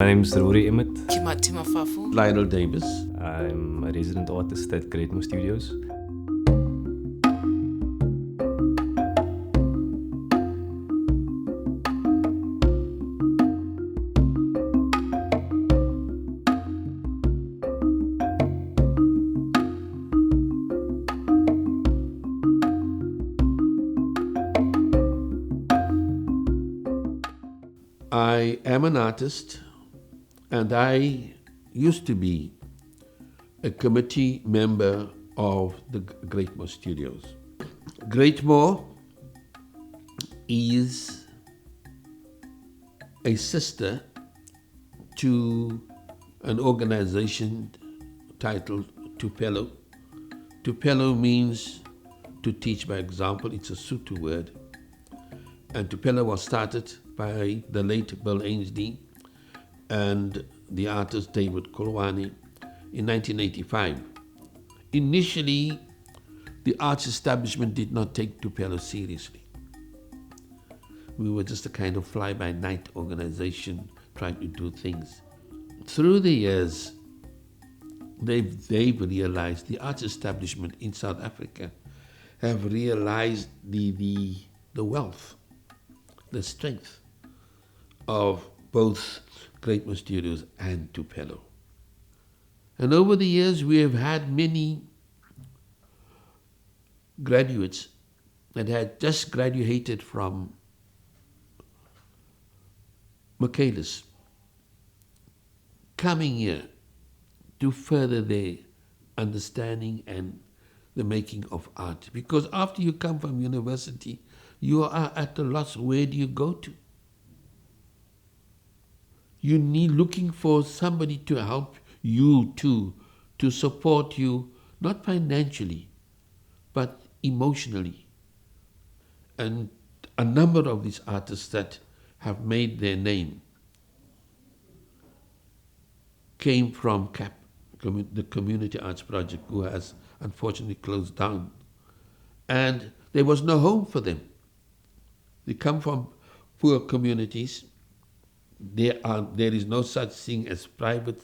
My name is Rory Emmett. Lionel Davis. I'm a resident artist at Greatmore Studios. I am an artist, and I used to be a committee member of the Greatmore Studios. Greatmore is a sister to an organization titled Tupelo. Tupelo means to teach by example. It's a Sotho word. And Tupelo was started by the late Bill Ainslie and the artist David Kolwane in 1985. Initially, the arts establishment did not take Tupelo seriously. We were just a kind of fly-by-night organization trying to do things. Through the years, they've realized, the arts establishment in South Africa have realized the wealth, the strength of both Greatmore Studios and Tupelo. And over the years, we have had many graduates that had just graduated from Michaelis coming here to further their understanding and the making of art. Because after you come from university, you are at a loss. Where do you go to? You need looking for somebody to help you to support you, not financially, but emotionally. And a number of these artists that have made their name came from CAP, the Community Arts Project, who has unfortunately closed down. And there was no home for them. They come from poor communities. There is no such thing as private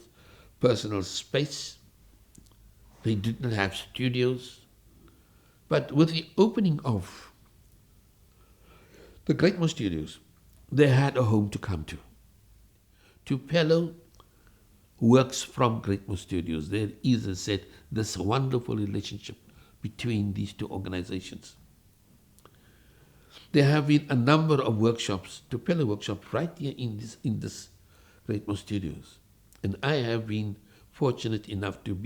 personal space. They did not have studios. But with the opening of the Greatmore Studios, they had a home to come to. Tupelo works from Greatmore Studios. There is, as I said, this wonderful relationship between these two organizations. There have been a number of workshops, Tupelo workshops, right here in this Greatmore Studios. And I have been fortunate enough to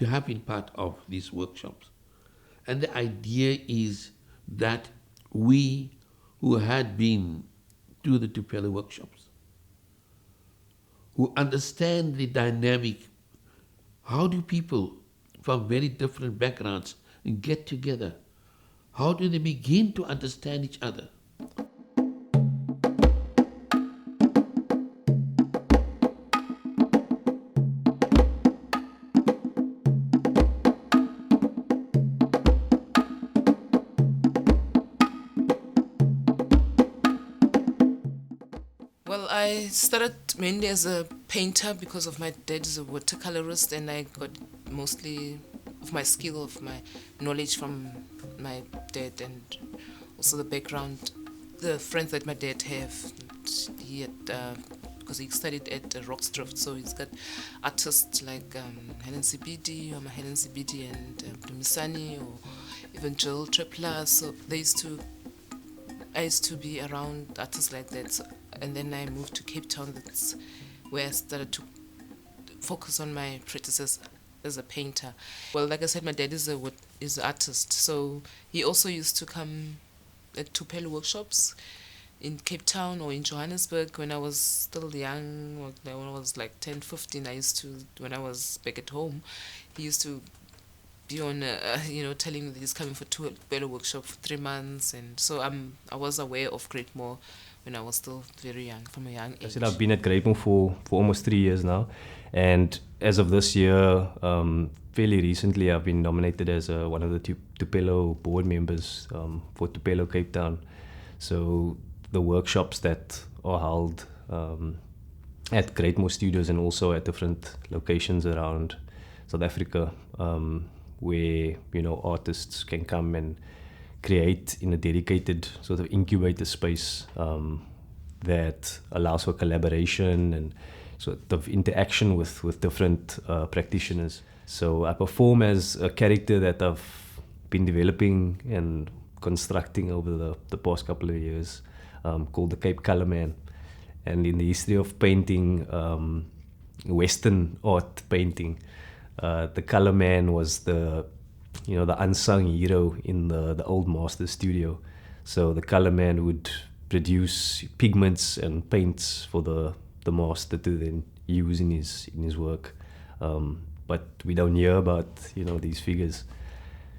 have been part of these workshops. And the idea is that we who had been to the Tupelo workshops, who understand the dynamic, how do people from very different backgrounds get together? How do they begin to understand each other? Well, I started mainly as a painter because of my dad is a watercolorist, and I got mostly of my skill, of my knowledge from my dad, and also the background, the friends that my dad have. He had, because he studied at Rockstrift, so he's got artists like Helen Sibidi, or Helen Sibidi, and Dumisani, or even Joel Trepler. So I used to be around artists like that. So, and then I moved to Cape Town. That's where I started to focus on my practices as a painter. Well, like I said, my dad is an artist, so he also used to come at Tupelo workshops in Cape Town or in Johannesburg when I was still young, when I was like 10, 15. When I was back at home, he used to be on, telling me that he's coming for Tupelo workshop for 3 months, and so I was aware of Greatmore when I was still very young, from a young age. I said I've been at Greatmore for almost 3 years now, and as of this year, fairly recently, I've been nominated as one of the Tupelo board members for Tupelo Cape Town. So the workshops that are held at Greatmore Studios and also at different locations around South Africa, where artists can come and create in a dedicated sort of incubator space that allows for collaboration and sort of interaction with different practitioners. So I perform as a character that I've been developing and constructing over the past couple of years, called the Cape Colour Man. And in the history of painting, Western art painting, the Colour Man was the unsung hero in the old master studio. So the Colour Man would produce pigments and paints for the master to then use in his work. But we don't hear about these figures.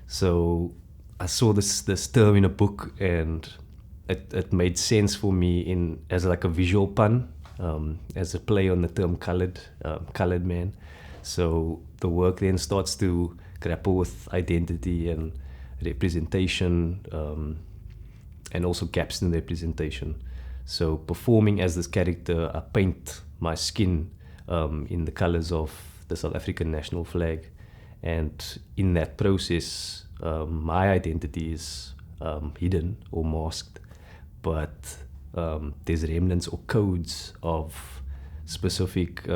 So I saw this term in a book, and it made sense for me as like a visual pun, as a play on the term colored man. So the work then starts to grapple with identity and representation, and also gaps in representation. So performing as this character, I paint my skin in the colors of the South African national flag, and in that process, my identity is hidden or masked, but there's remnants or codes of specific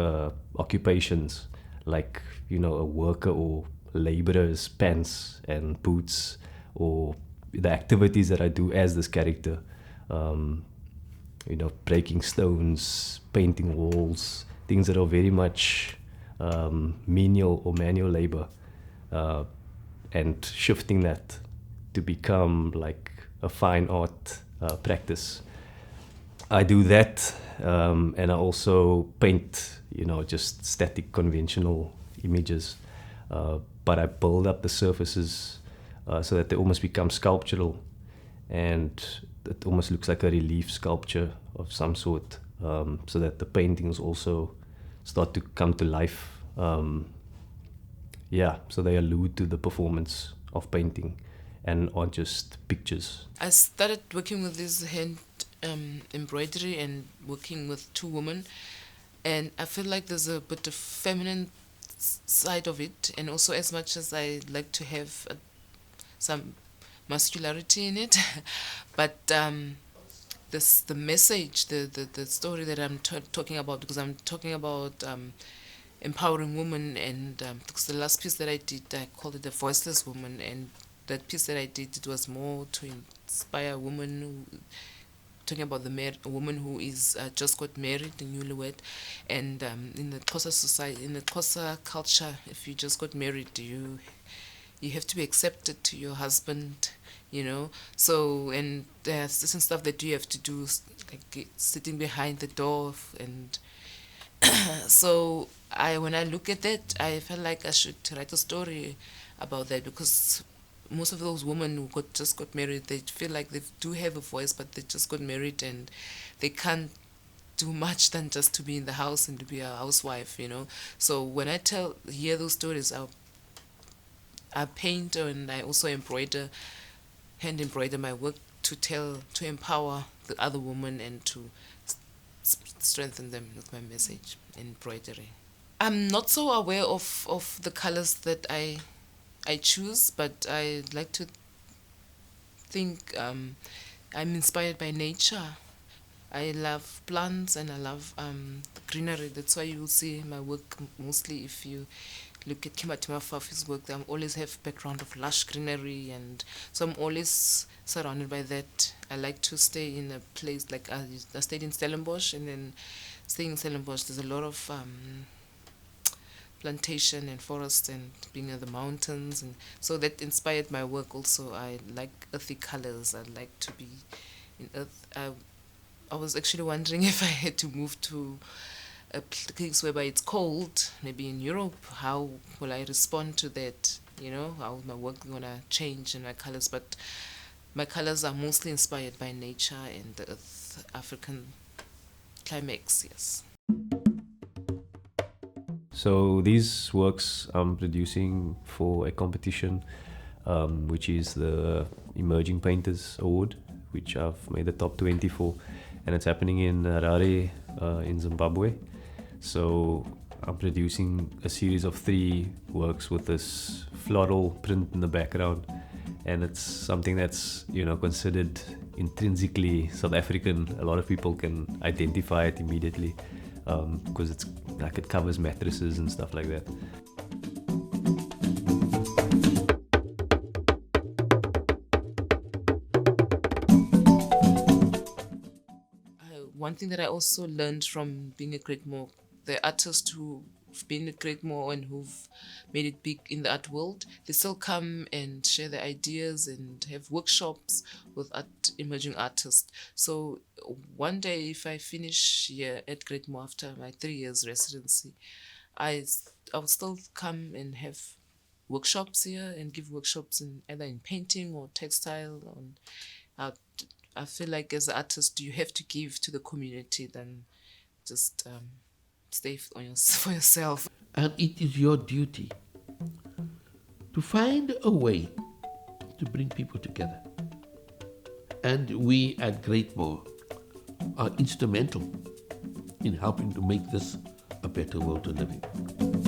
occupations, like a worker or laborer's pants and boots, or the activities that I do as this character, breaking stones, painting walls, things that are very much menial or manual labor, and shifting that to become like a fine art practice. I do that, and I also paint, just static conventional images, but I build up the surfaces so that they almost become sculptural, and it almost looks like a relief sculpture of some sort, so that the paintings also start to come to life. So they allude to the performance of painting and aren't just pictures. I started working with this hand embroidery and working with two women, and I feel like there's a bit of feminine side of it, and also as much as I like to have some masculinity in it, but the message, the story that I'm talking about, because I'm talking about empowering women, and because the last piece that I did, I called it the voiceless woman, and that piece that I did, it was more to inspire a woman talking about a woman who is just got married, the newlywed, and in the Xhosa society, in the Xhosa culture, if you just got married, you have to be accepted to your husband, So, and there's certain stuff that you have to do, like sitting behind the door, and so when I look at that, I felt like I should write a story about that, because most of those women who just got married, they feel like they do have a voice, but they just got married and they can't do much than just to be in the house and to be a housewife, So when I hear those stories, I paint and I also hand embroider my work to empower the other woman and to strengthen them with my message, embroidery. I'm not so aware of the colors that I choose, but I like to think I'm inspired by nature. I love plants and I love greenery. That's why you will see my work mostly. If you look at Cinematography's work, I always have background of lush greenery, and so I'm always surrounded by that. I like to stay in a place like I stayed in Stellenbosch, and then staying in Stellenbosch, there's a lot of plantation and forest and being in the mountains, and so that inspired my work also. I like earthy colors. I like to be in earth. I was actually wondering if I had to move to a place whereby it's cold, maybe in Europe, how will I respond to that? How my work gonna change and my colors? But my colors are mostly inspired by nature and the earth, African climax. Yes. So these works I'm producing for a competition, which is the Emerging Painters Award, which I've made the top 20 for, and it's happening in Harare, in Zimbabwe. So I'm producing a series of 3 works with this floral print in the background, and it's something that's, you know, considered intrinsically South African. A lot of people can identify it immediately because it's like it covers mattresses and stuff like that. One thing that I also learned from being at Greatmore, the artists who've been at Greatmore and who've made it big in the art world, they still come and share their ideas and have workshops with emerging artists. So one day, if I finish here at Greatmore after my 3 years residency, I will still come and have workshops here and give workshops in either in painting or textile. I feel like as an artist, you have to give to the community than just stay for yourself. And it is your duty to find a way to bring people together. And we at Greatmore are instrumental in helping to make this a better world to live in.